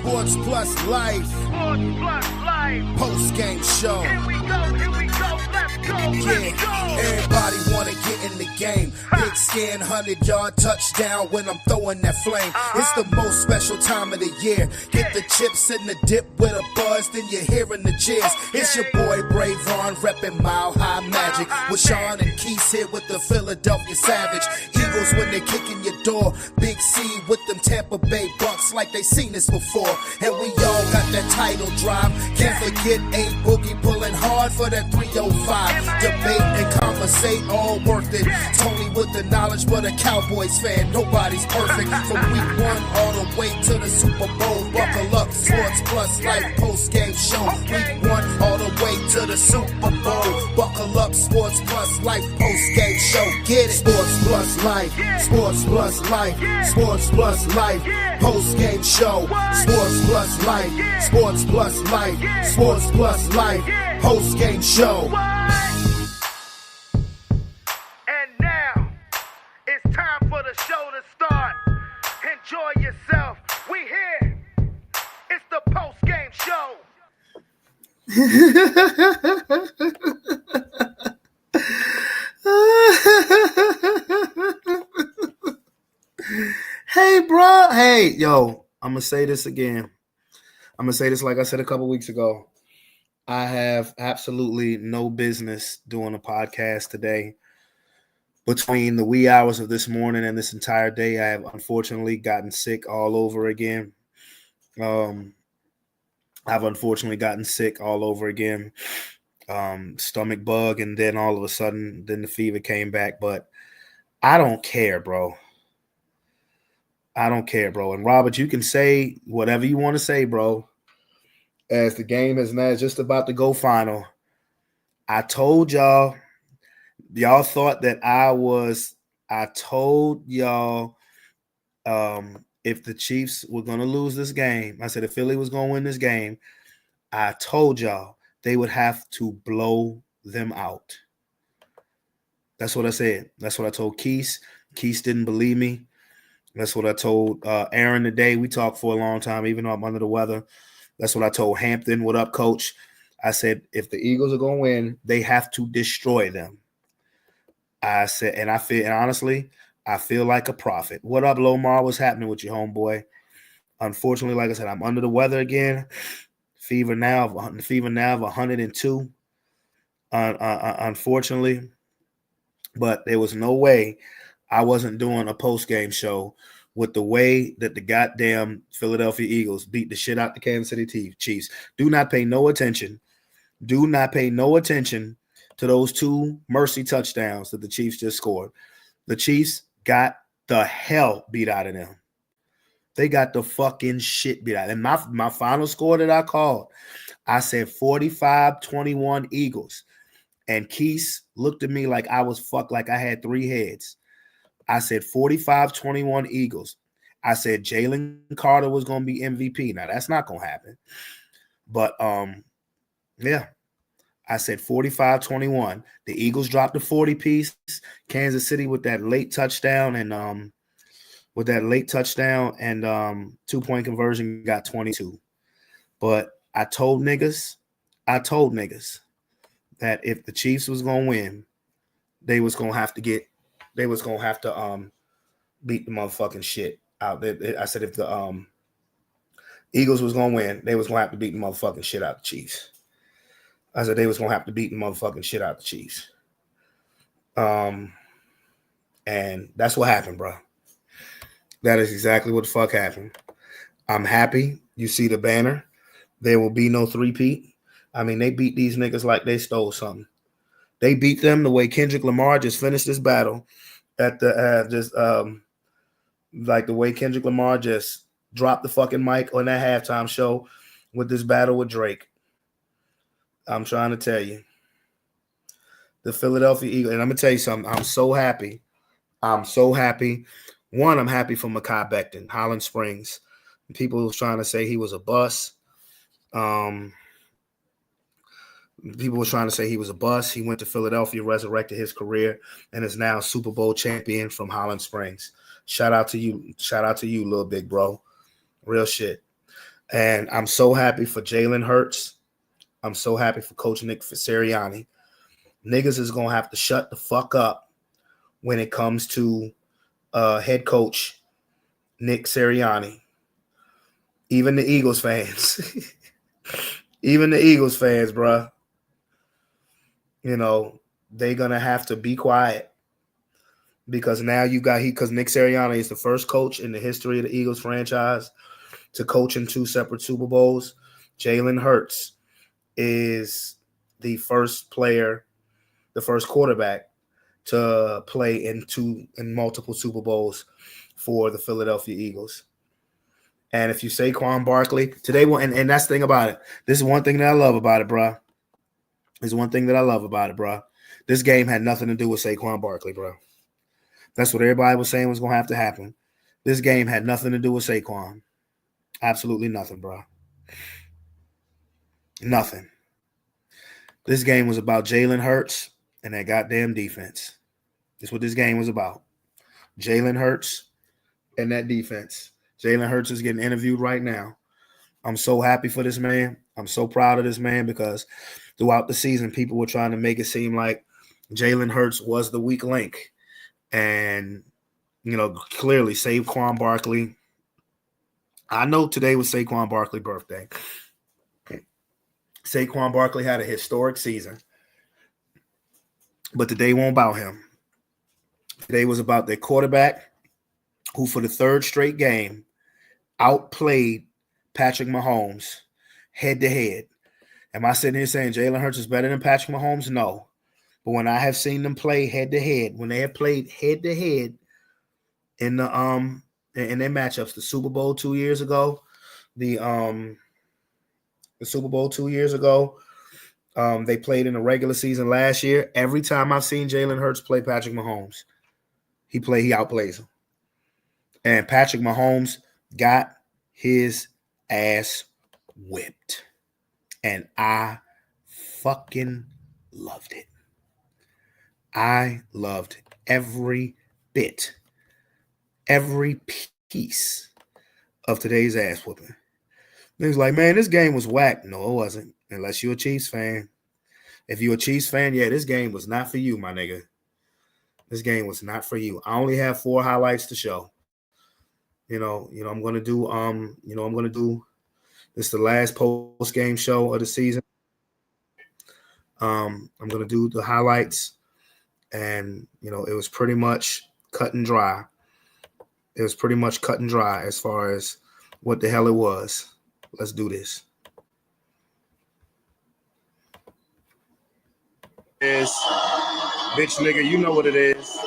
Sports Plus Life. Sports Plus Life. Post-game show. Here we go, let's go, let's go. Everybody wanna get in the game. Big scan, 100-yard touchdown when I'm throwing that flame. It's the most special time of the year. Get the chips and the dip with a buzz, then you're hearing the cheers. It's your boy Bray Vaughn repping Mile High Magic. With Sean and Keith here with the Philadelphia Savage. Eagles when they kick in your door. Big C with them Tampa Bay Bucks like they seen this before. And we all got that title drive. Can't forget A Boogie pulling hard for that 305. Debate and conversate, all worth it. Tony with the knowledge, but a Cowboys fan. Nobody's perfect. From week 1 all the way to the Super Bowl. Buckle up, Sports Plus Life post-game show. Week 1 all the way to the Super Bowl. Buckle up, Sports Plus Life post-game show. Get it. Sports Plus Life. Sports Plus Life. Sports Plus Life. Post-game show. Sports Plus Life. Sports Plus Life. Sports Plus Life. Post-game show. And now, it's time for the show to start. Enjoy yourself. We here. It's the post-game show. Hey, bro. Hey, yo, I'm going to say this again. I'm going to say this like I said a couple weeks ago. I have absolutely no business doing a podcast today. Between the wee hours of this morning and this entire day, I have unfortunately gotten sick all over again. I've unfortunately gotten sick all over again. Stomach bug, and then all of a sudden, then the fever came back. But I don't care, bro. I don't care, bro. And Robert, you can say whatever you want to say, bro. As the game is now just about to go final. I told y'all thought that I told y'all if the Chiefs were going to lose this game, I said if Philly was going to win this game, I told y'all they would have to blow them out. That's what I said. That's what I told Keith. Keith didn't believe me. That's what I told Aaron today. We talked for a long time, even though I'm under the weather. That's what I told Hampton. What up, coach? I said, if the Eagles are going to win, they have to destroy them. I said, and honestly, I feel like a prophet. What up, Lomar? What's happening with you, homeboy? Unfortunately, like I said, I'm under the weather again. Fever now of 102. Unfortunately, but there was no way I wasn't doing a post-game show with the way that the goddamn Philadelphia Eagles beat the shit out the Kansas City Chiefs. Do not pay no attention. Do not pay no attention to those 2 mercy touchdowns that the Chiefs just scored. The Chiefs got the hell beat out of them. They got the fucking shit beat out. And my final score that I called, I said 45-21 Eagles. And Keith looked at me like I was fucked, like I had 3 heads. I said 45-21 Eagles. I said Jalen Carter was going to be MVP. Now, that's not going to happen. But, yeah. I said 45-21. The Eagles dropped the 40 piece. Kansas City with that late touchdown and 2-point conversion got 22. But I told niggas that if the Chiefs was going to win, they was going to have to beat the motherfucking shit out. I said if the Eagles was going to win, they was going to have to beat the motherfucking shit out the Chiefs. I said they was going to have to beat the motherfucking shit out the Chiefs. And that's what happened, bro. That is exactly what the fuck happened. I'm happy. You see the banner. There will be no three-peat. I mean, they beat these niggas like they stole something. They beat them the way Kendrick Lamar just finished this battle at the like the way Kendrick Lamar just dropped the fucking mic on that halftime show with this battle with Drake. I'm trying to tell you. The Philadelphia Eagles, and I'm going to tell you something. I'm so happy. I'm so happy. One, I'm happy for Mekhi Becton, Holland Springs. People was trying to say he was a bust. People were trying to say he was a bust. He went to Philadelphia, resurrected his career, and is now Super Bowl champion from Holland Springs. Shout out to you. Shout out to you, little big bro. Real shit. And I'm so happy for Jalen Hurts. I'm so happy for Coach Nick Sirianni. Niggas is going to have to shut the fuck up when it comes to head coach Nick Sirianni. Even the Eagles fans. Even the Eagles fans, bro. You know, they're going to have to be quiet because now you got because Nick Sirianni is the first coach in the history of the Eagles franchise to coach in 2 separate Super Bowls. Jalen Hurts is the first quarterback to play in multiple Super Bowls for the Philadelphia Eagles. And if you say Saquon Barkley today, and that's the thing about it. This is one thing that I love about it, bro. This game had nothing to do with Saquon Barkley, bro. That's what everybody was saying was going to have to happen. This game had nothing to do with Saquon. Absolutely nothing, bro. Nothing. This game was about Jalen Hurts and that goddamn defense. That's what this game was about. Jalen Hurts and that defense. Jalen Hurts is getting interviewed right now. I'm so happy for this man. I'm so proud of this man because throughout the season, people were trying to make it seem like Jalen Hurts was the weak link. And, you know, clearly Saquon Barkley. I know today was Saquon Barkley's birthday. Saquon Barkley had a historic season. But today won't about him. Today was about their quarterback who for the 3rd straight game outplayed Patrick Mahomes head-to-head. Am I sitting here saying Jalen Hurts is better than Patrick Mahomes? No. But when I have seen them play head-to-head, when they have played head-to-head in the in their matchups, the Super Bowl 2 years ago, the Super Bowl 2 years ago, they played in the regular season last year. Every time I've seen Jalen Hurts play Patrick Mahomes, he outplays him. And Patrick Mahomes got his ass whipped. And I fucking loved it. I loved every bit, every piece of today's ass whooping. He was like, man, this game was whack. No, it wasn't. Unless you're a Chiefs fan. If you're a Chiefs fan, yeah, this game was not for you, my nigga. This game was not for you. I only have 4 highlights to show. I'm gonna do this is the last post-game show of the season. I'm gonna do the highlights, and it was pretty much cut and dry. It was pretty much cut and dry as far as what the hell it was. Let's do this. Bitch nigga, you know what it is.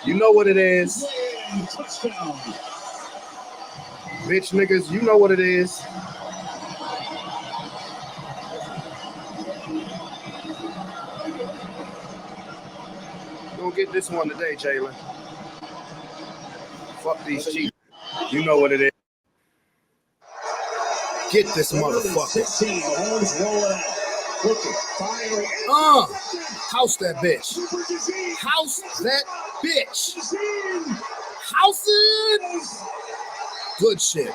You know what it is. Bitch niggas, you know what it is. Gonna get this one today, Jalen. Fuck these Chiefs. You know what it is. Get this motherfucker. House that bitch. House that bitch. House it. Good shit.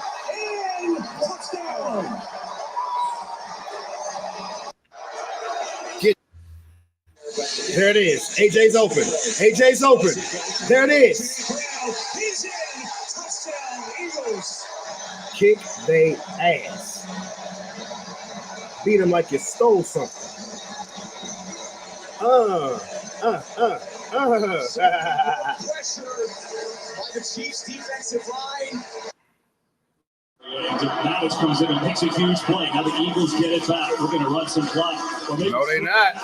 There it is. AJ's open. AJ's open. There it is. Kick they ass. Beat him like you stole something. Pressure by the Chiefs defensive line. Dallas comes in and makes a huge play. Now the Eagles get it back. We're going to run some clock. No, they're not.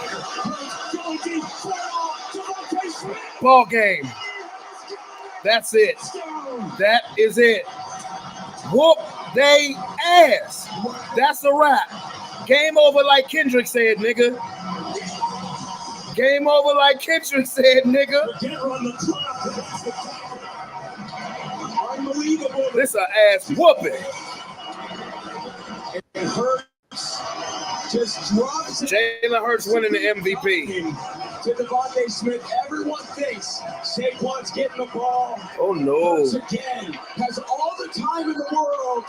Ball game. That's it. That is it. Whoop they ass. That's a wrap. Game over like Kendrick said, nigga. Game over like Kendrick said, nigga. This a ass whooping. Jalen Hurts winning the MVP. to Devontae Smith. Everyone thinks Saquon's getting the ball. Oh, no. Once again, has all the time in the world.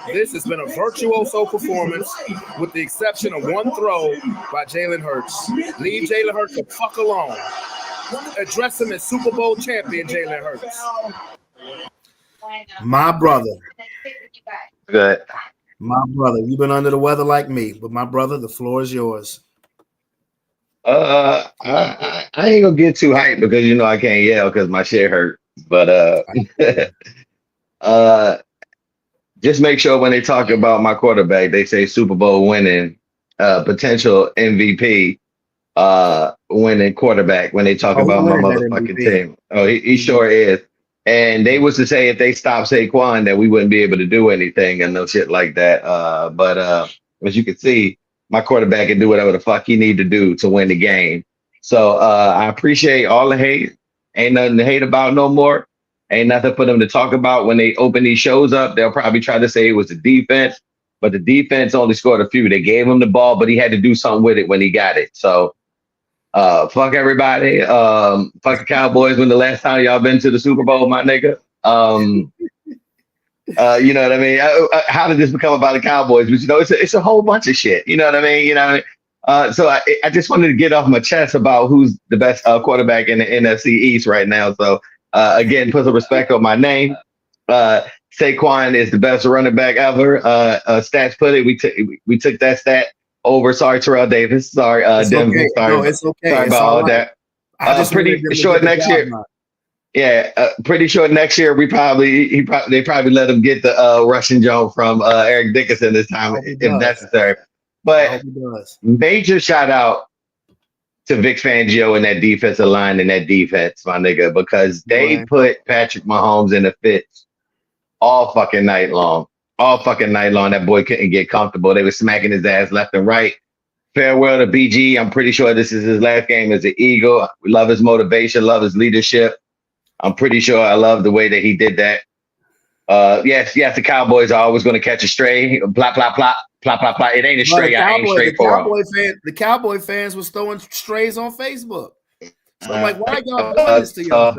This has been a virtuoso performance with the exception of one throw by Jalen Hurts. Leave Jalen Hurts the fuck alone. Address him as Super Bowl champion Jalen Hurts. My brother. Good. My brother. You've been under the weather like me, but my brother, the floor is yours. I ain't gonna get too hyped because you know I can't yell because my shit hurt. But just make sure when they talk about my quarterback, they say Super Bowl winning, potential MVP, winning quarterback when they talk about my motherfucking team. Oh, he sure is. And they was to say if they stopped Saquon that we wouldn't be able to do anything and no shit like that. But as you can see, my quarterback can do whatever the fuck he need to do to win the game. So I appreciate all the hate. Ain't nothing to hate about no more. Ain't nothing for them to talk about when they open these shows up. They'll probably try to say it was the defense, but the defense only scored a few. They gave him the ball, but he had to do something with it when he got it. So fuck everybody. Fuck the Cowboys. When the last time y'all been to the Super Bowl, my nigga? You know what I mean? How did this become about the Cowboys? But you know, it's a whole bunch of shit. You know what I mean? You know. So I just wanted to get off my chest about who's the best quarterback in the NFC East right now. So again, put some respect on my name. Saquon is the best running back ever. Stats put it. We took that stat over. Sorry, Terrell Davis. Sorry, Denver. Okay. Sorry, no, it's okay. sorry It's about all right. that. Pretty short next year. Yeah, pretty sure next year they probably let him get the Russian Jones from Eric Dickerson this time if necessary. But major shout out to Vic Fangio and that defensive line and that defense, my nigga, because they put Patrick Mahomes in a fit all fucking night long. All fucking night long. That boy couldn't get comfortable. They were smacking his ass left and right. Farewell to BG. I'm pretty sure this is his last game as an Eagle. We love his motivation, love his leadership. I'm pretty sure I love the way that he did that. Yes, the Cowboys are always going to catch a stray. Plop, plop, plop, plop, plop, plop. It ain't a stray. I ain't straight for him. The Cowboy fans was throwing strays on Facebook. So I'm like, why y'all doing this to yourself?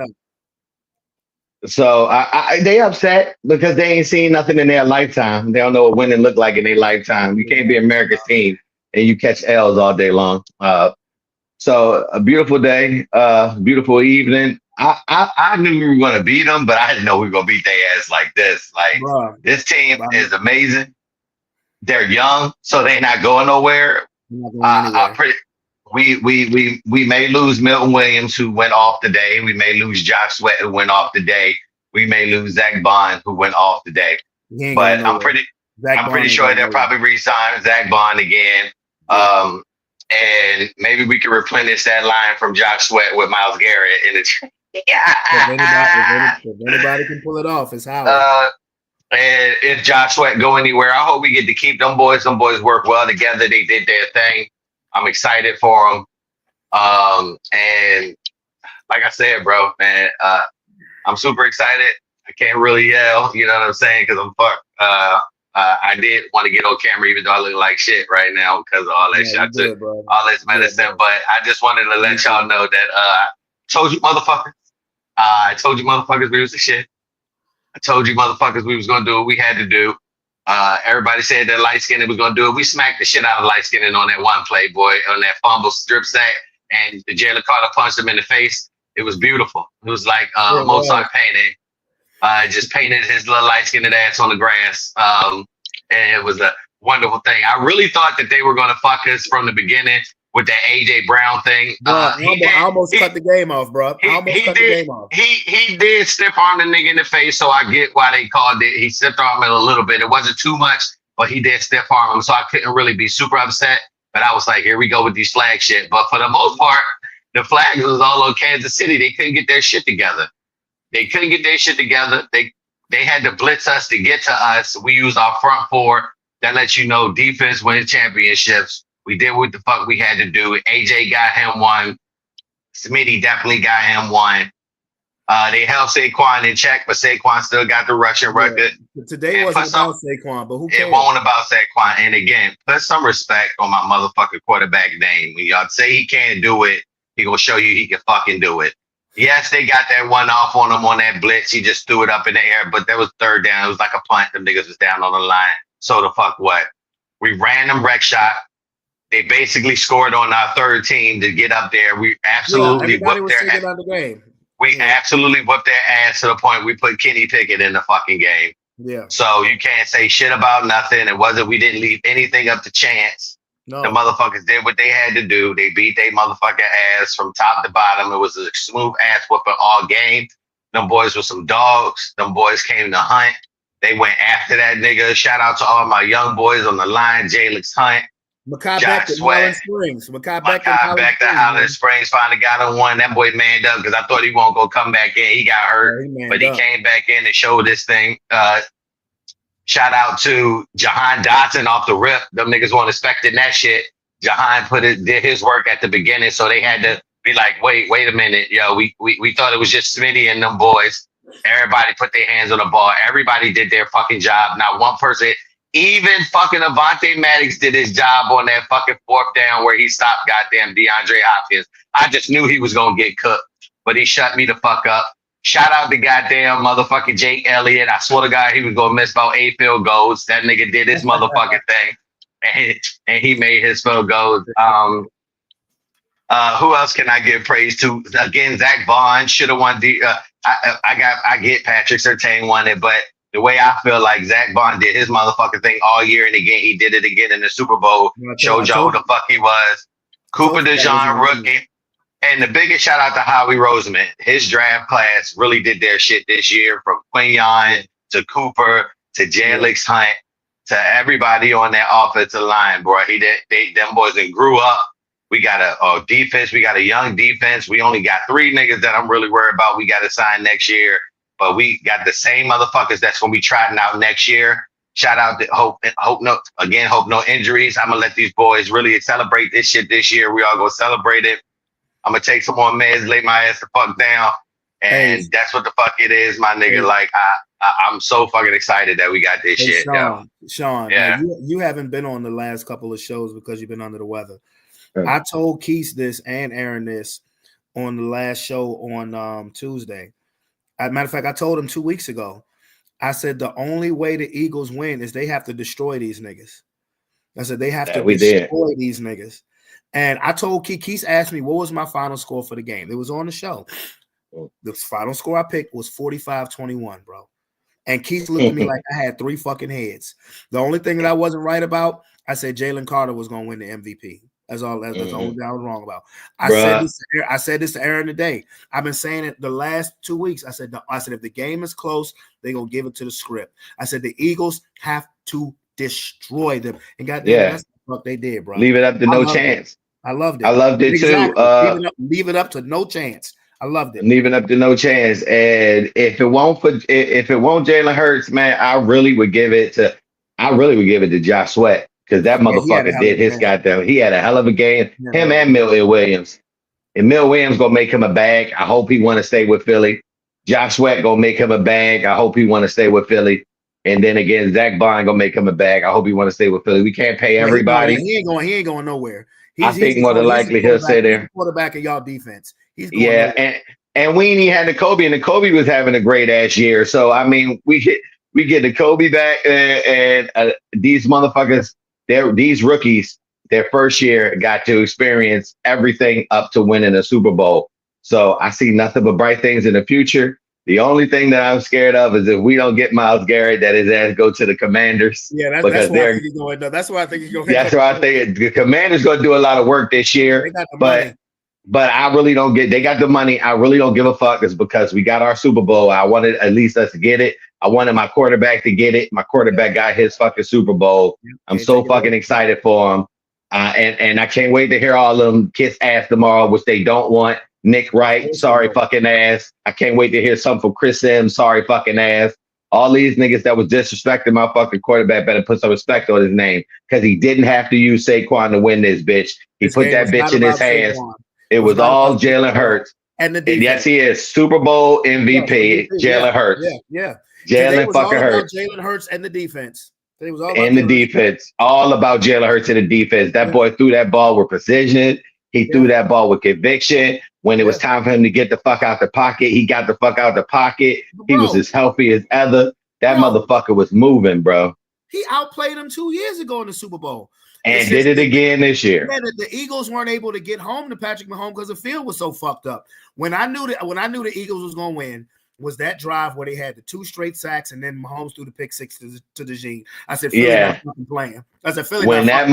So they upset because they ain't seen nothing in their lifetime. They don't know what winning look like in their lifetime. You can't be America's team and you catch L's all day long. So a beautiful day, beautiful evening. I knew we were going to beat them, but I didn't know we were going to beat their ass like this. Like, this team is amazing. They're young, so they're not going nowhere. We may lose Milton Williams, who went off today. We may lose Josh Sweat, who went off today. We may lose Zach Bond, who went off today. But I'm pretty sure they'll probably re-sign Zach Bond again. And maybe we can replenish that line from Josh Sweat with Myles Garrett in the. If anybody can pull it off, it's Howard. And if Josh Sweat go anywhere, I hope we get to keep them boys. Them boys work well together. They did their thing. I'm excited for them. And like I said, bro, man, I'm super excited. I can't really yell, you know what I'm saying? Because I'm fucked. I did want to get on camera, even though I look like shit right now because of all that shit. I took all this medicine, but I just wanted to let y'all know that I told you motherfuckers. I told you motherfuckers we was the shit. I told you motherfuckers we was gonna do what we had to do. Everybody said that light skinned was gonna do it. We smacked the shit out of light skinned on that one play, boy, on that fumble strip sack, and the Jalen Carter punched him in the face. It was beautiful. It was like Mozart painting. Just painted his little light skinned ass on the grass. And it was a wonderful thing. I really thought that they were gonna fuck us from the beginning with that AJ Brown thing. I almost cut the game off, bro. He did stiff arm the nigga in the face, so I get why they called it. He stiff armed him a little bit. It wasn't too much, but he did stiff arm him, so I couldn't really be super upset. But I was like, here we go with these flag shit. But for the most part, the flags was all on Kansas City. They couldn't get their shit together. They had to blitz us to get to us. We used our front four. That lets you know defense wins championships. We did what the fuck we had to do. AJ got him one. Smitty definitely got him one. They held Saquon in check, but Saquon still got the rushing record. Today wasn't about Saquon, but who cares? It won't about Saquon. And again, put some respect on my motherfucking quarterback name. When y'all say he can't do it, He gonna show you he can fucking do it. Yes, they got that one off on him on that blitz. He just threw it up in the air, but that was third down. It was like a punt. Them niggas was down on the line. So the fuck what? We ran them wreck shot. They basically scored on our third team to get up there. We absolutely whipped their ass. The game. We absolutely whipped their ass to the point we put Kenny Pickett in the fucking game. Yeah. So you can't say shit about nothing. It wasn't we didn't leave anything up to chance. No. The motherfuckers did what they had to do. They beat their motherfucking ass from top to bottom. It was a smooth ass whooping all game. Them boys were some dogs. Them boys came to hunt. They went after that nigga. Shout out to all my young boys on the line. Jalix Hunt. Makai Beck to Highland Springs. Makai Beck to Highland Springs finally got him one. That boy manned up because I thought he won't go come back in. He got hurt, but he came back in and showed this thing. Shout out to Jahan Dotson off the rip. Them niggas weren't expecting that shit. Jahan did his work at the beginning, so they had to be like, wait a minute, yo, we thought it was just Smitty and them boys. Everybody put their hands on the ball. Everybody did their fucking job. Not one person, even fucking Avonte Maddox did his job on that fucking fourth down where he stopped goddamn DeAndre Hopkins. I just knew he was gonna get cooked, but he shut me the fuck up. Shout out to goddamn motherfucking Jake Elliott. I swear to God, he was gonna miss about 8 field goals. That nigga did his motherfucking thing, and he made his field goals. Who else can I give praise to? Again, Zach Vaughn should have won. I get Patrick Surtain won it, but the way I feel like Zach Vaughn did his motherfucking thing all year, and again he did it again in the Super Bowl. Showed y'all who the fuck he was. Cooper DeJean rookie. And the biggest shout out to Howie Roseman. His draft class really did their shit this year, from Quinyon to Cooper to Jalix Hunt to everybody on that offensive line, bro. Them boys that grew up. We got a defense. We got a young defense. We only got 3 niggas that I'm really worried about. We got to sign next year, but we got the same motherfuckers that's gonna be trotting out next year. Shout out to hope no injuries. I'm gonna let these boys really celebrate this shit this year. We all gonna celebrate it. I'm gonna take some more meds, lay my ass the fuck down, and that's what the fuck it is, my nigga. Like I'm so fucking excited that we got this shit. Sean, yeah, you haven't been on the last couple of shows because you've been under the weather. I told Keith this and Aaron this on the last show on Tuesday. As a matter of fact, I told him 2 weeks ago. I said the only way the Eagles win is they have to destroy these niggas. I said they have to destroy these niggas. And I told Keith asked me, what was my final score for the game? It was on the show. The final score I picked was 45-21, bro. And Keith looked at me like I had 3 fucking heads. The only thing that I wasn't right about, I said Jalen Carter was going to win the MVP. That's all. That's the only thing I was wrong about. I said this to Aaron today. I've been saying it the last 2 weeks. I said if the game is close, they're going to give it to the script. I said the Eagles have to destroy them. And goddamn, that's what they did, bro. Leave it up to no chance. I loved it. I loved it too. Leave it up to no chance. I loved it. Leaving up to no chance. And if it won't Jalen Hurts, man, I really would give it to Josh Sweat, because that motherfucker did his goddamn. He had a hell of a game. Him and Milton Williams. And Milton Williams gonna make him a bag. I hope he want to stay with Philly. Josh Sweat gonna make him a bag. I hope he want to stay with Philly. And then again, Zach Bond gonna make him a bag. I hope he want to stay with Philly. We can't pay everybody. He ain't going nowhere. I think more than likely he'll stay there. Quarterback of y'all defense. And Weenie had the Kobe, and the Kobe was having a great ass year. So I mean, we get the Kobe back, and these motherfuckers, these rookies, their first year got to experience everything up to winning a Super Bowl. So I see nothing but bright things in the future. The only thing that I'm scared of is if we don't get Myles Garrett, that his ass go to the Commanders. Yeah, that's why I think he's going. That's why I think he's going. That's why I think the Commanders going to do a lot of work this year. But I really don't get. They got the money. I really don't give a fuck. It's because we got our Super Bowl. I wanted at least us to get it. I wanted my quarterback to get it. My quarterback got his fucking Super Bowl. I'm so fucking excited for him. And I can't wait to hear all of them kiss ass tomorrow, which they don't want. Nick Wright, sorry fucking ass. I can't wait to hear something from Chris Sims, sorry fucking ass. All these niggas that was disrespecting my fucking quarterback better put some respect on his name, because he didn't have to use Saquon to win this bitch. He put that bitch in his hands. It was all Jalen Hurts. And yes, he is Super Bowl MVP, Jalen Hurts. Yeah. Jalen fucking Hurts. Jalen Hurts and the defense. It was all about and the defense. All about Jalen Hurts and the defense. That boy threw that ball with precision. He threw that ball with conviction. When it was time for him to get the fuck out the pocket, he got the fuck out the pocket. He was as healthy as ever. That motherfucker was moving, bro. He outplayed him 2 years ago in the Super Bowl. And did it again this year. Yeah, the Eagles weren't able to get home to Patrick Mahomes because the field was so fucked up. When I knew the Eagles was going to win, was that drive where they had the 2 straight sacks and then Mahomes threw the pick 6 to DeJean. I said, Philly not fucking playing. I said, Philly when that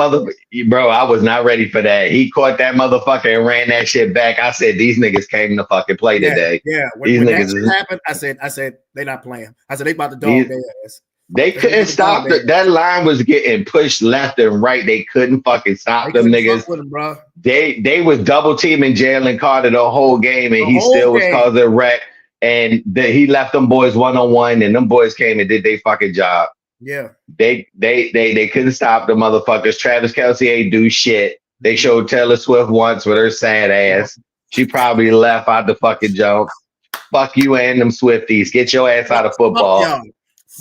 bro, I was not ready for that. He caught that motherfucker and ran that shit back. I said, these niggas came to fucking play today. Yeah, when that shit happened, I said, they not playing. I said, they about to dog their ass. They couldn't stop that line was getting pushed left and right. They couldn't fucking stop them niggas. With him, bro. They was double teaming Jalen Carter the whole game, and he still was causing a wreck. And he left them boys 1-on-1, and them boys came and did their fucking job. Yeah. They couldn't stop the motherfuckers. Travis Kelce ain't do shit. They showed Taylor Swift once with her sad ass. She probably left out the fucking jump. Fuck you and them Swifties. Get your ass out of football.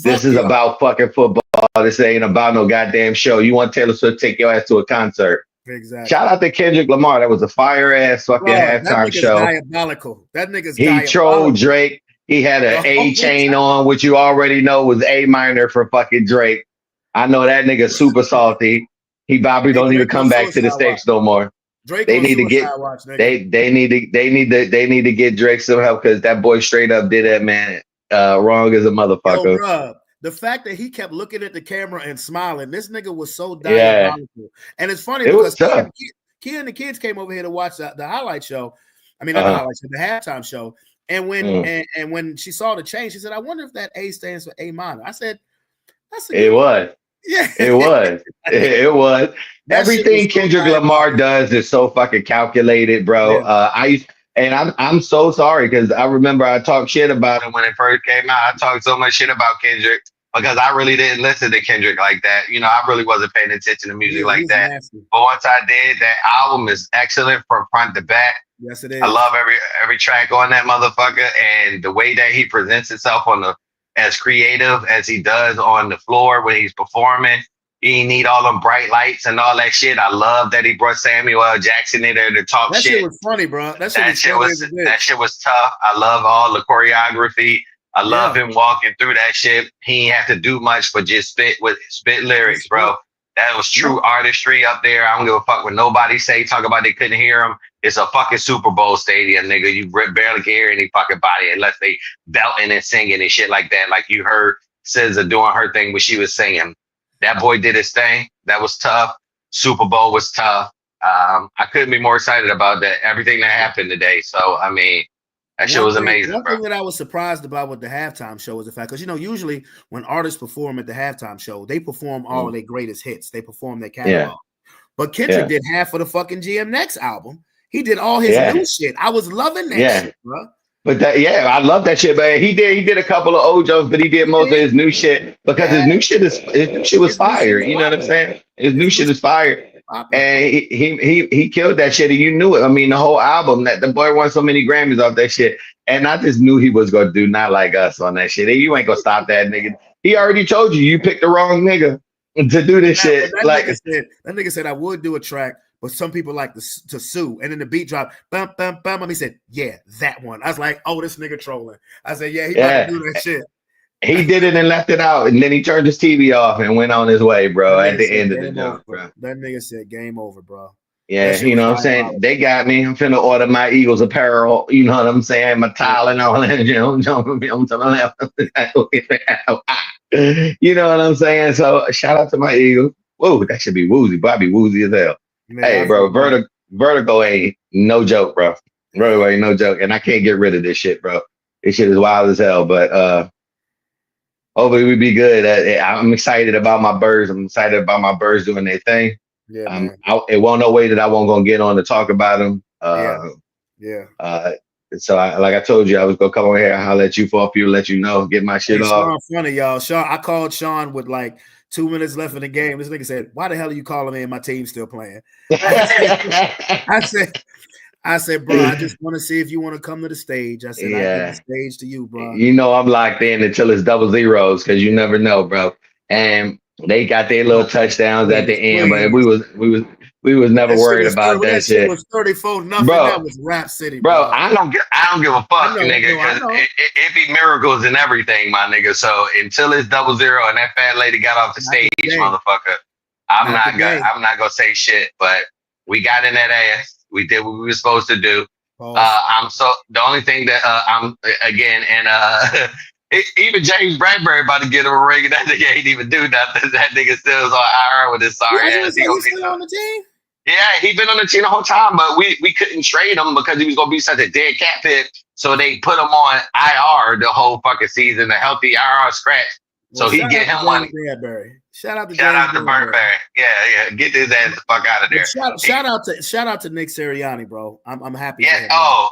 This is about fucking football. This ain't about no goddamn show. You want Taylor Swift to take your ass to a concert. Exactly. Shout out to Kendrick Lamar. That was a fire ass fucking halftime show. Diabolical. That nigga's he trolled Drake. He had an A chain on, which you already know was A minor for fucking Drake. I know that nigga super salty. He probably don't even come back to the States no more. Drake they need to get they need to get Drake some help because that boy straight up did that man wrong as a motherfucker. Yo, bruh, the fact that he kept looking at the camera and smiling, this nigga was so diabolical. Yeah. And it's funny because Key and the kids came over here to watch the highlight show. I mean, not the highlight show, the halftime show. And when and when she saw the change, she said, "I wonder if that A stands for A minor." I said, "That's a it was." Yeah, it was. It was. Everything Kendrick Lamar does is so fucking calculated, bro. Yeah. I'm so sorry because I remember I talked shit about it when it first came out. I talked so much shit about Kendrick because I really didn't listen to Kendrick like that. You know, I really wasn't paying attention to music like that. Nasty. But once I did, that album is excellent from front to back. Yes, it is. I love every track on that motherfucker, and the way that he presents himself as creative as he does on the floor when he's performing. He need all them bright lights and all that shit. I love that he brought Samuel L. Jackson in there to talk shit. That shit was funny, bro. That shit was tough. I love all the choreography. I love him walking through that shit. He ain't have to do much but just spit lyrics, bro. That was true artistry up there. I don't give a fuck what nobody say. Talk about they couldn't hear him. It's a fucking Super Bowl stadium, nigga. You barely can hear any fucking body unless they belting and singing and shit like that. Like you heard SZA doing her thing when she was singing. That boy did his thing. That was tough. Super Bowl was tough. I couldn't be more excited about that. Everything that happened today. So, I mean, that shit was amazing. One thing that I was surprised about with the halftime show is the fact, because, you know, usually when artists perform at the halftime show, they perform all of their greatest hits. They perform their catalog. Yeah. But Kendrick did half of the fucking GM Next album. He did all his new shit. I was loving that shit, bro. But I love that shit, man. He did a couple of old jokes, but he did most of his new shit because his new shit was fire. You know what I'm saying? His new shit is fire. And he killed that shit, and you knew it. I mean, the whole album, that the boy won so many Grammys off that shit. And I just knew he was gonna do Not Like Us on that shit. And you ain't gonna stop that nigga. He already told you picked the wrong nigga to do this shit. That nigga said I would do a track, but some people like to sue. And then the beat dropped, bum, bum, bum. And he said, yeah, that one. I was like, oh, this nigga trolling. I said, yeah, he about to do that shit. He did it and left it out. And then he turned his TV off and went on his way, bro, at the end of the joke, bro. That nigga said game over, bro. Yeah, you know what I'm saying? They got me. I'm finna order my Eagles apparel. You know what I'm saying? My towel and all that. You know what I'm saying? So shout out to my Eagles. Whoa, that should be woozy. Bobby woozy as hell. Man, hey, bro, Vertigo ain't no joke, bro. Vertigo ain't no joke. And I can't get rid of this shit, bro. This shit is wild as hell. But hopefully we be good. I'm excited about my birds. I'm excited about my birds doing their thing. Yeah, it won't no way that I won't gonna get on to talk about them. So like I told you, I was gonna come over here and holler at you for a few, let you know, get my shit off. Funny, y'all. Sean, I called Sean with like 2 minutes left in the game. This nigga said, "Why the hell are you calling me and my team's still playing?" I said, bro, I just want to see if you want to come to the stage. I said, I give the stage to you, bro. You know I'm locked in until it's double zeros because you never know, bro. And They got their little touchdowns at the end, but we was never That shit worried was about 30 that shit. was 34-0. Bro. That was Rap City, Bro, bro. I don't give a fuck, nigga, I because know. it be miracles and everything, my nigga. So until it's 0-0 and that fat lady got off the stage, motherfucker, I'm not gonna say shit. But we got in that ass. We did what we were supposed to do. The only thing that I'm again and even James Bradbury about to get him a ring, and that nigga ain't even do nothing. That nigga still is on IR with his sorry ass. He's still on the team? Yeah, he been on the team the whole time, but we couldn't trade him because he was gonna be such a dead cat pit. So they put him on IR the whole fucking season, the healthy IR scratch. So he get him money. Shout out to Bradbury. Yeah. Get his ass the fuck out of there. Shout out to Nick Sirianni, bro. I'm happy. Yeah.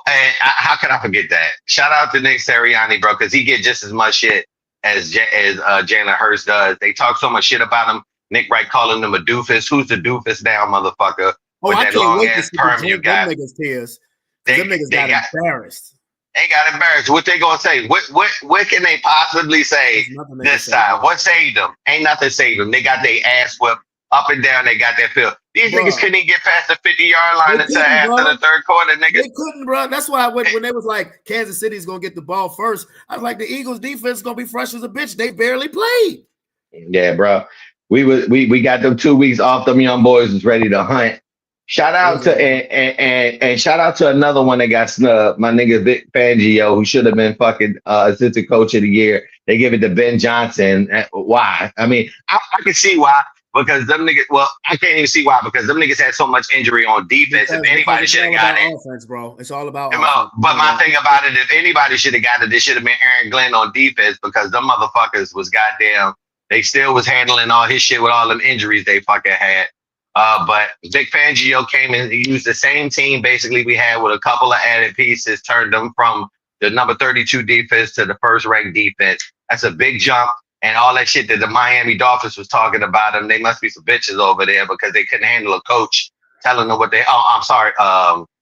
And how could I forget that? Shout out to Nick Sirianni, bro, because he get just as much shit as Jalen Hurts does. They talk so much shit about him. Nick Wright calling him a doofus. Who's the doofus now, motherfucker? Oh, I can't wait to see perm you got. Them niggas tears. Them niggas got embarrassed. They got embarrassed. What they gonna say? What can they possibly say this time? What saved them? Ain't nothing saved them. They got their ass whipped up and down. They got that field. These niggas couldn't even get past the 50-yard line until after the third quarter, nigga. They couldn't, bro. That's why when they was like Kansas City's gonna get the ball first, I was like, the Eagles defense is gonna be fresh as a bitch. They barely played. Yeah, bro. We got them 2 weeks off. Them young boys was ready to hunt. Shout out to and shout out to another one that got snubbed. My nigga Vic Fangio, who should have been fucking assistant coach of the year. They give it to Ben Johnson. Why? I mean, I can see why. Because them niggas, well, I can't even see why. Because them niggas had so much injury on defense. If anybody should have got it, offense, bro. It's all about offense. But my thing about it, if anybody should have got it, it should have been Aaron Glenn on defense. Because them motherfuckers was goddamn. They still was handling all his shit with all them injuries they fucking had. But Vic Fangio came in, he used the same team basically we had with a couple of added pieces, turned them from the number 32 defense to the first ranked defense. That's a big jump. And all that shit that the Miami Dolphins was talking about them, they must be some bitches over there because they couldn't handle a coach telling them what they. Oh, I'm sorry.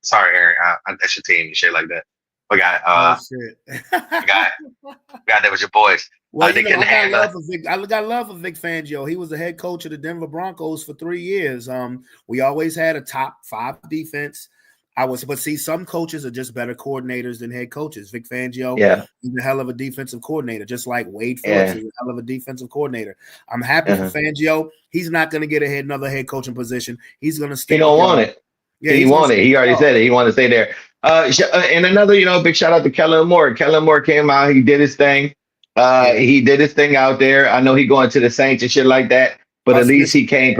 Sorry, Aaron. That's your team and shit like that. Forgot. Forgot that was your boys. Well, I got love for Vic Fangio. He was the head coach of the Denver Broncos for 3 years. We always had a top 5 defense. But see, some coaches are just better coordinators than head coaches. Vic Fangio is a hell of a defensive coordinator, just like Wade Phillips is a hell of a defensive coordinator. I'm happy for Fangio. He's not going to get another head coaching position. He's going to stay. He don't want it. Yeah, he want it. He already said it. He wanted to stay there. And another, big shout out to Kellen Moore. Kellen Moore came out. He did his thing. He did his thing out there. I know he going to the Saints and shit like that. But at least he came.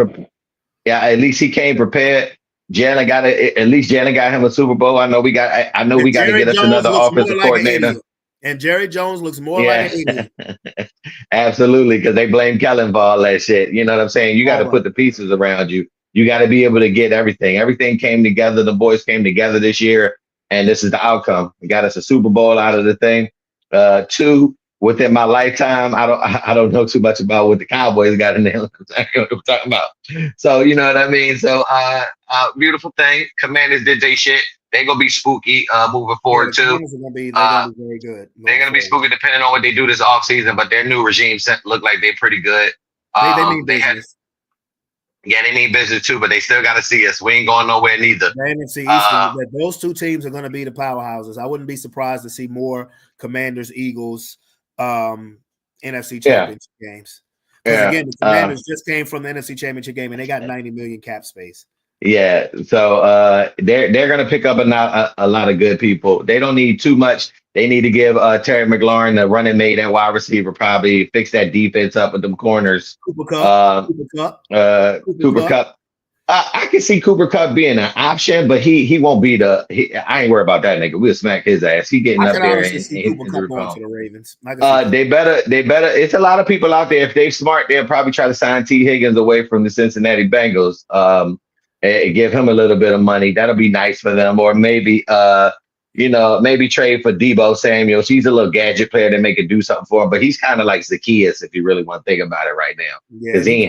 At least he came prepared. Jalen got it. At least Jalen got him a Super Bowl. I know we got to get us another offensive coordinator. And Jerry Jones looks more like an idiot. Absolutely, because they blame Kellen for all that shit. You know what I'm saying? You got to put the pieces around you. You got to be able to get everything. Everything came together. The boys came together this year, and this is the outcome. We got us a Super Bowl out of the thing. 2, within my lifetime, I don't know too much about what the Cowboys got in there. What we're talking about. So you know what I mean. So beautiful thing. Commanders did their shit. They're gonna be spooky moving forward too. They're gonna be very good. They're gonna be spooky depending on what they do this offseason, but their new regime look like they're pretty good. They need business. They need business too, but they still got to see us. We ain't going nowhere neither. The NFC East, those 2 teams are going to be the powerhouses. I wouldn't be surprised to see more Commanders, Eagles, NFC Championship games. Because again, the Commanders just came from the NFC Championship game, and they got 90 million cap space. Yeah, so they're going to pick up a lot of good people. They don't need too much. They need to give Terry McLaurin, the running mate and wide receiver, probably fix that defense up with them corners. Cooper Kupp. Cooper Kupp. I can see Cooper Kupp being an option, but he won't be I ain't worried about that nigga. We'll smack his ass. He getting up there and Cooper Kupp going to the Ravens. They better. It's a lot of people out there. If they're smart, they'll probably try to sign T. Higgins away from the Cincinnati Bengals. And give him a little bit of money. That'll be nice for them. Or maybe maybe trade for Deebo Samuels. He's a little gadget player that make it do something for him, but he's kind of like Zacchaeus if you really want to think about it right now. Because he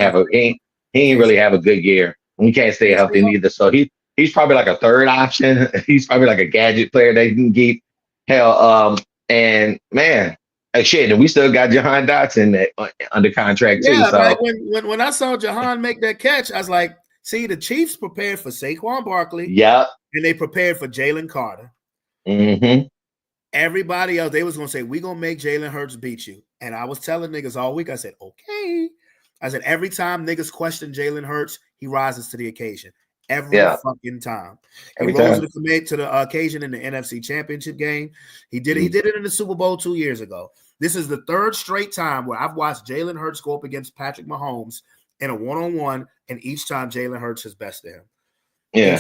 ain't really have a good year. He can't stay healthy neither. So he's probably like a third option. He's probably like a gadget player they can keep. Hell, and man, Shit, and we still got Jahan Dotson under contract too. Yeah, So like when I saw Jahan make that catch, I was like, see, the Chiefs prepared for Saquon Barkley. Yep. And they prepared for Jalen Carter. Mm-hmm. Everybody else, they was gonna say, we're gonna make Jalen Hurts beat you. And I was telling niggas all week, I said, okay. I said, every time niggas question Jalen Hurts, he rises to the occasion. Every fucking time. He rose to the occasion in the NFC Championship game. He did it. He did it in the Super Bowl 2 years ago. This is the third straight time where I've watched Jalen Hurts go up against Patrick Mahomes in a one-on-one, and each time Jalen Hurts has bested him. Yeah.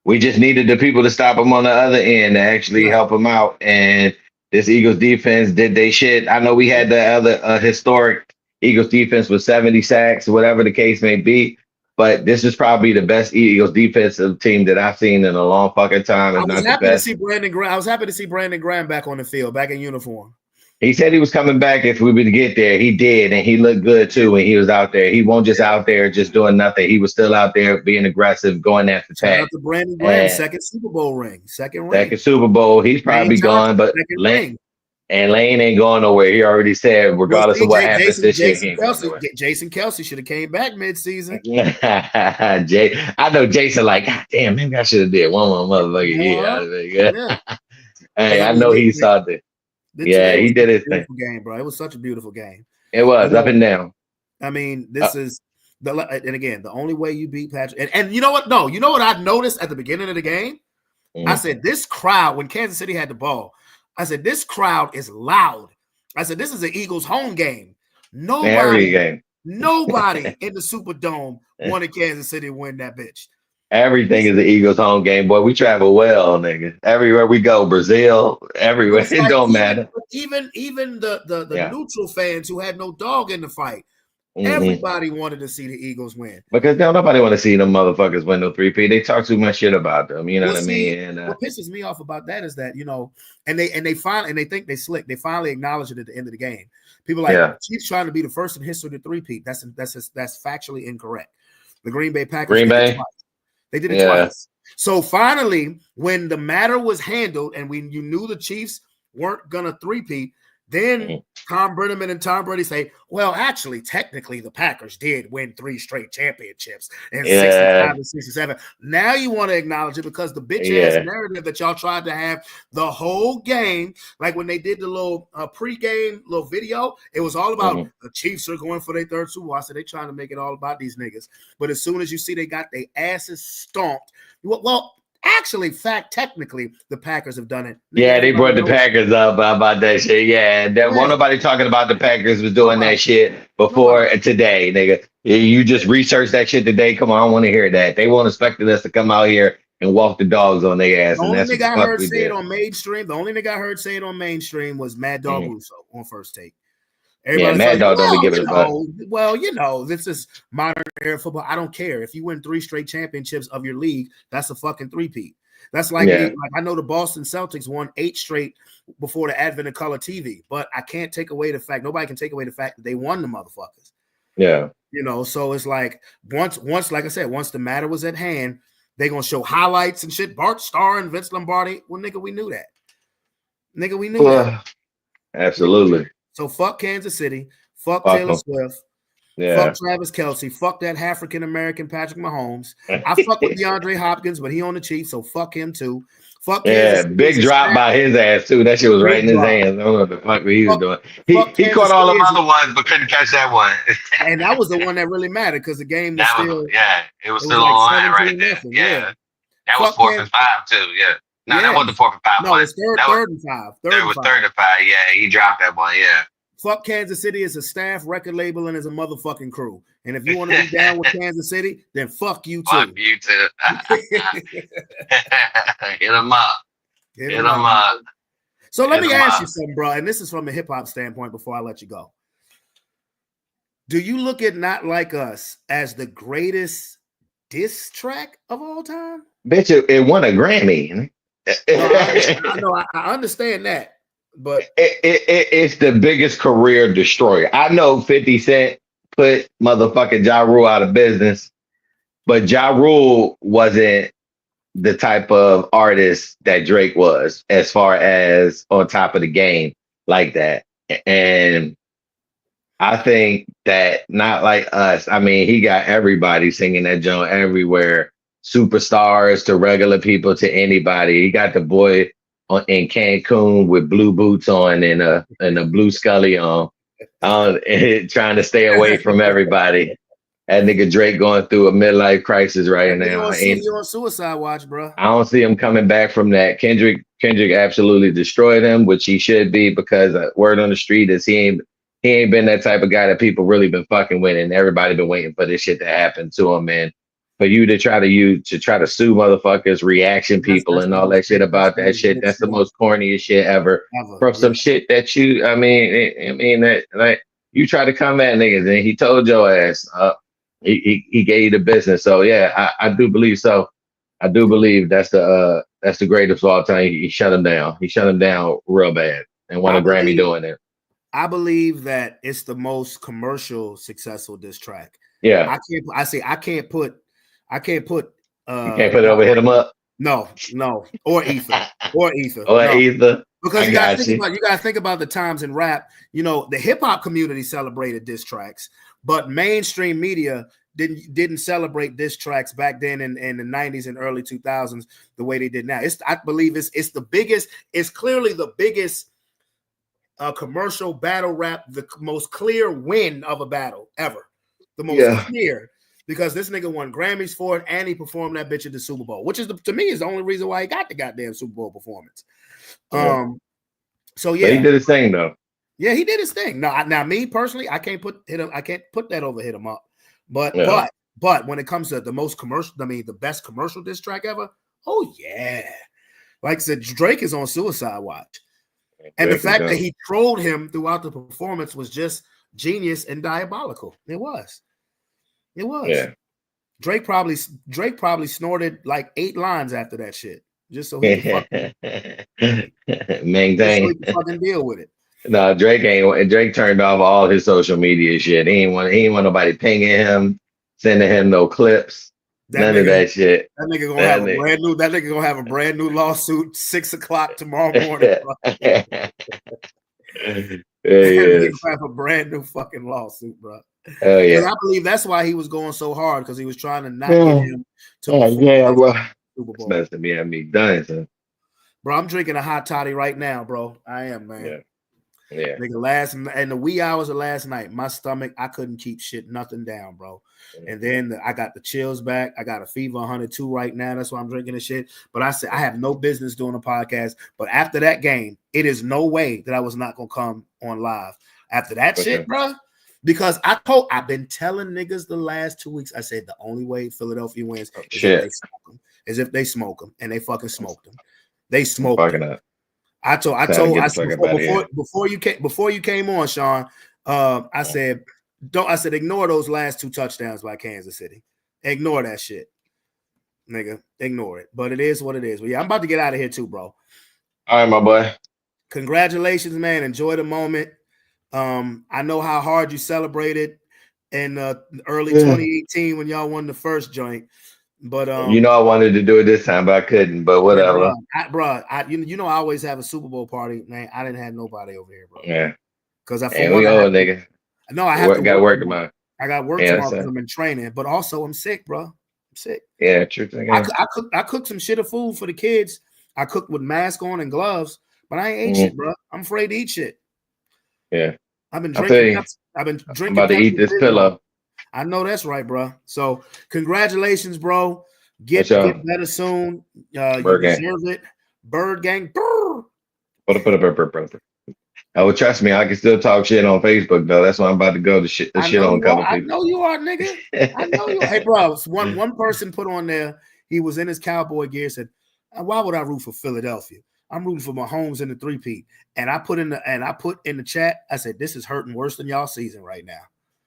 We just needed the people to stop him on the other end to actually help him out. And this Eagles defense did they shit. I know we had the other historic Eagles defense with 70 sacks, whatever the case may be. But this is probably the best Eagles defensive team that I've seen in a long fucking time. I was happy to see Brandon Graham back on the field, back in uniform. He said he was coming back if we would get there. He did, and he looked good too when he was out there. He won't just out there just doing nothing. He was still out there being aggressive, going after Shout tag. out to Brandon Graham, second Super Bowl ring. Second Super Bowl. He's probably gone, but Lane ain't going nowhere. He already said, regardless of what happens this year, Jason Kelce should have came back mid-season. I know Jason like, God damn, maybe I should have did one more motherfucking year. Hey, I know he saw that. He did his thing. Game, bro. It was such a beautiful game. It was up and down. I mean, this is and again, the only way you beat Patrick. And you know what? No, you know what I noticed at the beginning of the game? I said, this crowd, when Kansas City had the ball, I said, this crowd is loud. I said, this is an Eagles home game. Nobody in the Superdome wanted Kansas City to win that bitch. Everything is the Eagles home game, boy. We travel well, nigga. Everywhere we go, Brazil, everywhere. It don't matter. Even the neutral fans who had no dog in the fight, everybody wanted to see the Eagles win. Because nobody want to see them motherfuckers win no 3P. They talk too much shit about them. You know what I mean? And, what pisses me off about that is that, you know, and they finally, and they think they slick. They finally acknowledge it at the end of the game. People like Chiefs trying to be the first in history to 3P. That's factually incorrect. The Green Bay Packers. They did it twice. So finally, when the matter was handled and when you knew the Chiefs weren't gonna 3P, then Tom Brenneman and Tom Brady say, well, actually, technically, the Packers did win 3 straight championships in 65 and 67. Now you want to acknowledge it because the bitch-ass narrative that y'all tried to have the whole game, like when they did the little pregame little video, it was all about the Chiefs are going for their third Super Bowl. I said, they trying to make it all about these niggas. But as soon as you see they got their asses stomped, well, actually, technically, the Packers have done it. They brought the Packers up about that shit. Yeah, won't nobody talking about the Packers was doing that shit before today, nigga. You just researched that shit today. Come on, I don't want to hear that. They won't expect us to come out here and walk the dogs on their ass. The only nigga I heard say it on mainstream was Mad Dog Russo on First Take. Mad Dog don't be giving a fuck. Well, you know, this is modern era football. I don't care. If you win 3 straight championships of your league, that's a fucking 3P. That's like I know the Boston Celtics won 8 straight before the advent of color TV, but I can't take away the fact, nobody can take away the fact that they won the motherfuckers. Yeah. You know, so it's like once, like I said, once the matter was at hand, they're going to show highlights and shit. Bart Starr and Vince Lombardi. Well, nigga, we knew that. That. Absolutely. So fuck Kansas City, fuck Taylor Swift, fuck Travis Kelce, fuck that African-American Patrick Mahomes. I fuck with DeAndre Hopkins, but he on the Chiefs, so fuck him too. Fuck big drop by his ass too. That shit was right in his hands. I don't know what the fuck he was doing. He caught all the other ones, but couldn't catch that one. And that was the one that really mattered because the game was it was still on right there. Yeah. That was 4th and 5 too. Yeah. No, that wasn't the 4th and 5. No, it's third and 5. It was 3rd and 5. Yeah, he dropped that one. Yeah. Fuck Kansas City as a staff, record label, and as a motherfucking crew. And if you want to be down with Kansas City, then fuck you too. Fuck you too. Hit them up. Hit them up. So let me ask you something, bro. And this is from a hip hop standpoint before I let you go. Do you look at Not Like Us as the greatest diss track of all time? Bitch, it won a Grammy. I understand that, but it's the biggest career destroyer. I know 50 Cent put motherfucking Ja Rule out of business, but Ja Rule wasn't the type of artist that Drake was as far as on top of the game like that. And I think that not like us. I mean, he got everybody singing that joint everywhere, superstars to regular people to anybody. He got the boy in Cancun with blue boots on and a blue Scully on, trying to stay away from everybody. That nigga Drake going through a midlife crisis right now. You on suicide watch, bro. I don't see him coming back from that. Kendrick absolutely destroyed him, which he should be, because word on the street is he ain't been that type of guy that people really been fucking with, and everybody been waiting for this shit to happen to him, man. For you to try to sue motherfuckers, reaction people, and all that shit about that shit, that's the most corniest shit ever. From some shit that you, I mean that, like, you try to come at niggas and he told your ass, he gave you the business. So yeah, I do believe so. I do believe that's the greatest of all time. He shut him down. He shut him down real bad and won a Grammy doing it. I believe that it's the most commercial successful diss track. Yeah. I can't put you can't put it over Hit 'Em Up. No, or Ether. Ether. Because you gotta think about the times in rap. You know, the hip hop community celebrated diss tracks, but mainstream media didn't celebrate diss tracks back then in the 90s and early 2000s the way they did now. I believe it's the biggest, it's clearly the biggest commercial battle rap, the most clear win of a battle ever. The most clear, because this nigga won Grammys for it and he performed that bitch at the Super Bowl, which is to me is the only reason why he got the goddamn Super Bowl performance. So yeah, but he did his thing though. Yeah, he did his thing. Now me personally, I can't put that over Hit 'Em Up. But when it comes to the most commercial, the best commercial diss track ever, oh yeah. Like I said, Drake is on suicide watch. And the fact that he trolled him throughout the performance was just genius and diabolical. It was. Yeah. Drake probably snorted like 8 lines after that shit, just so he could fucking deal with it. No, Drake turned off all his social media shit. He ain't want nobody pinging him, sending him no clips, none of that shit. That nigga gonna have a brand new lawsuit 6 o'clock tomorrow morning. Have a brand new fucking lawsuit, bro. Oh yeah. I believe that's why he was going so hard, because he was trying to not get him to bro. Super Bowl. It's to me done, son. Bro, I'm drinking a hot toddy right now, bro. I am, man. Yeah. Nigga, in the wee hours of last night, my stomach, I couldn't keep nothing down, bro. And then I got the chills back. I got a fever 102 right now. That's why I'm drinking this shit. But I said I have no business doing a podcast. But after that game, it is no way that I was not gonna come on live after that shit, bro. Because I've been telling niggas the last 2 weeks. I said the only way Philadelphia wins is if they smoke them, and they fucking smoked them. They smoked them. I told before you came on, Sean. I said ignore those last 2 touchdowns by Kansas City. Ignore that shit, nigga. Ignore it. But it is what it is. But yeah, I'm about to get out of here too, bro. All right, my boy. Congratulations, man. Enjoy the moment. I know how hard you celebrated in early 2018 when y'all won the first joint. But I wanted to do it this time, but I couldn't. But whatever, you know I always have a Super Bowl party, man. I didn't have nobody over here, bro. Yeah, because nigga. No, I have got work tomorrow. I got work tomorrow because I'm in training, but also I'm sick, bro. I'm sick. Yeah, true thing. I cooked some shit of food for the kids. I cooked with mask on and gloves, but I ain't ate shit, bro. I'm afraid to eat shit. Yeah, I've been drinking. I'm about to eat this pillow. I know that's right, bro. So congratulations, bro. Get better soon. You deserve it. Bird gang. Put a bird. Oh, trust me, I can still talk shit on Facebook though. That's why I'm about to go to shit on a couple people. I know you are, nigga. I know you are. Hey, bro, one person put on there. He was in his cowboy gear. Said, "Why would I root for Philadelphia? I'm rooting for Mahomes in the 3-peat." And I put in the chat. I said, "This is hurting worse than y'all season right now."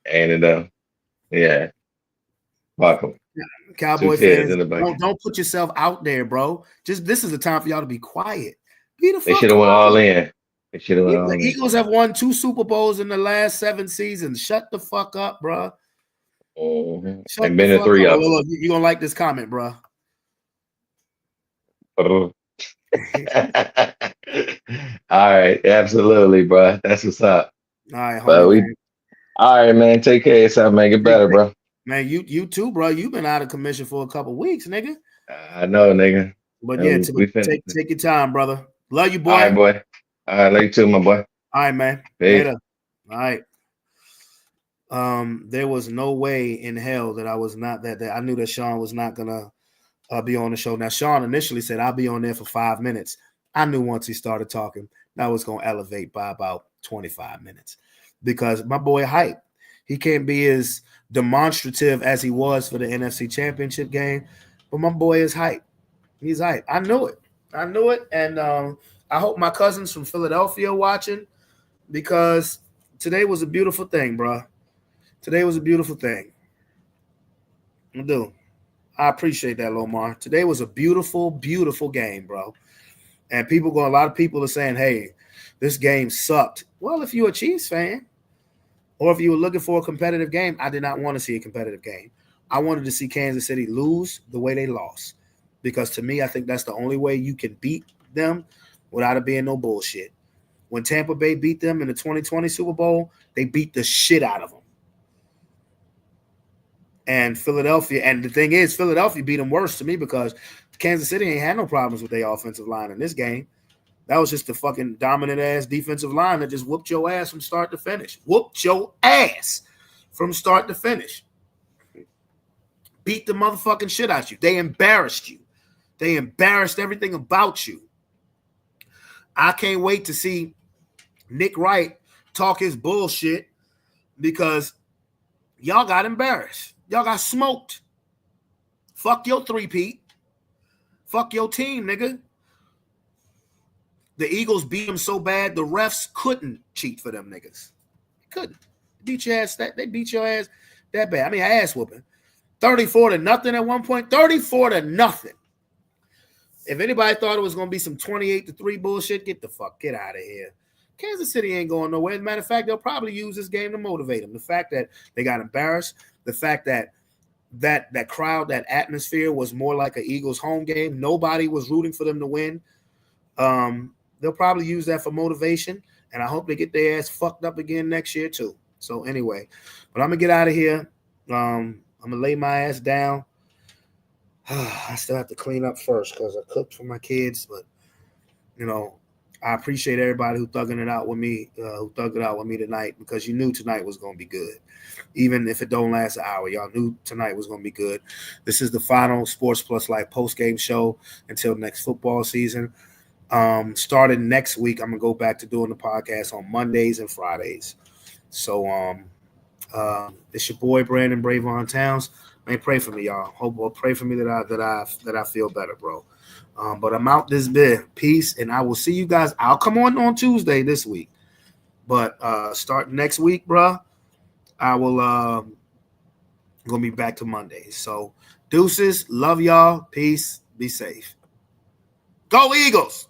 And yeah. Welcome. Cowboy fans, don't put yourself out there, bro. This is a time for y'all to be quiet. Be the fuck. They should have went all in. The Eagles have won 2 Super Bowls in the last 7 seasons. Shut the fuck up, bro. I've been to 3 of them. Look, you gonna like this comment, bro. All right, absolutely, bro. That's what's up. All right, But homie, man. all right, man. Take care of yourself, man. Get better, bro. Man, you too, bro. You've been out of commission for a couple weeks, nigga. I know, nigga. But yeah, We finna take your time, brother. Love you, boy. All right, boy. All right, love you too, my boy. All right, man. Peace. Later. All right. There was no way in hell that I was not that I knew that Sean was not gonna be on the show. Now, Sean initially said I'll be on there for 5 minutes. I knew once he started talking, that was gonna elevate by about 25 minutes because my boy hype. He can't be as demonstrative as he was for the NFC Championship game, but my boy is hype. He's hype. I knew it. And I hope my cousins from Philadelphia are watching because today was a beautiful thing, bro. Today was a beautiful thing. I do. I appreciate that, Lomar. Today was a beautiful, beautiful game, bro. And a lot of people are saying, hey, this game sucked. Well, if you're a Chiefs fan, or if you were looking for a competitive game, I did not want to see a competitive game. I wanted to see Kansas City lose the way they lost. Because to me, I think that's the only way you can beat them without it being no bullshit. When Tampa Bay beat them in the 2020 Super Bowl, they beat the shit out of them. And Philadelphia, and the thing is, Philadelphia beat them worse to me because Kansas City ain't had no problems with their offensive line in this game. That was just the fucking dominant-ass defensive line that just whooped your ass from start to finish. Whooped your ass from start to finish. Beat the motherfucking shit out of you. They embarrassed you. They embarrassed everything about you. I can't wait to see Nick Wright talk his bullshit because y'all got embarrassed. Y'all got smoked. Fuck your three-peat. Fuck your team, nigga. The Eagles beat them so bad, the refs couldn't cheat for them niggas. They couldn't. They beat your ass that bad. I mean, ass whooping. 34-0 at one point. 34-0. If anybody thought it was going to be some 28-3 bullshit, get out of here. Kansas City ain't going nowhere. As a matter of fact, they'll probably use this game to motivate them. The fact that they got embarrassed, the fact that that crowd, that atmosphere was more like an Eagles home game. Nobody was rooting for them to win. They'll probably use that for motivation, and I hope they get their ass fucked up again next year too. So anyway, but I'm going to get out of here. I'm going to lay my ass down. I still have to clean up first because I cooked for my kids, but, I appreciate everybody who thugging it out with me, tonight because you knew tonight was going to be good. Even if it don't last an hour, y'all knew tonight was going to be good. This is the final Sports Plus Life post-game show until next football season. Starting next week, I'm going to go back to doing the podcast on Mondays and Fridays. So it's your boy, Brandon Bravon Towns. Man, pray for me, y'all. Pray for me that I feel better, bro. But I'm out this bit. Peace, and I will see you guys. I'll come on Tuesday this week. But starting next week, bro, I will gonna be back to Mondays. So deuces, love y'all. Peace. Be safe. Go Eagles!